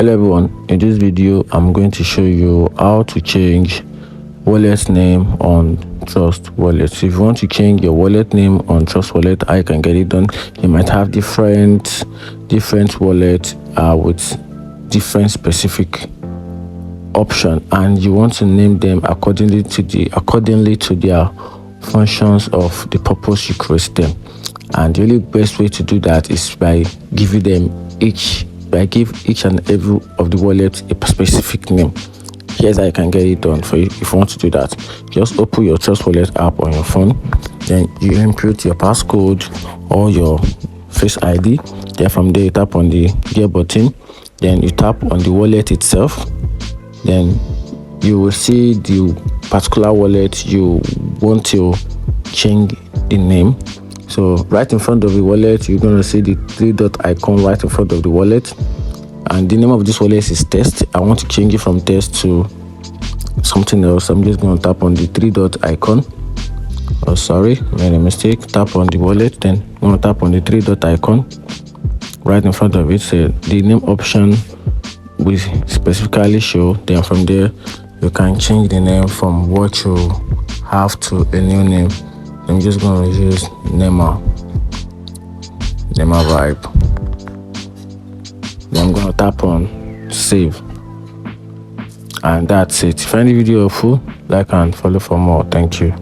Hello everyone, in this video I'm going to show you how to change wallet name on Trust Wallet. So if you want to change your wallet name on Trust Wallet, I can get it done. You might have different wallet with different specific option, and you want to name them accordingly to their functions of the purpose you create them. And the only best way to do that is by giving them each and every of the wallet a specific name. Here's how you can get it done for you. If you want to do that, just open your Trust Wallet app on your phone, then you input your passcode or your Face ID. Then from there you tap on the gear button, then you tap on the wallet itself, then you will see the particular wallet you want to change the name. So right in front of the wallet, you're going to see the three-dot icon right in front of the wallet, and the name of this wallet is Test. I want to change it from Test to something else. I'm just going to tap on the three-dot icon. Oh, sorry, made a mistake. Tap on the wallet, then I'm going to tap on the three-dot icon right in front of it. So the name option will specifically show. Then from there, you can change the name from what you have to a new name. I'm just going to use Nema Vibe. Then I'm going to tap on Save. And that's it. If you find the video helpful, like and follow for more. Thank you.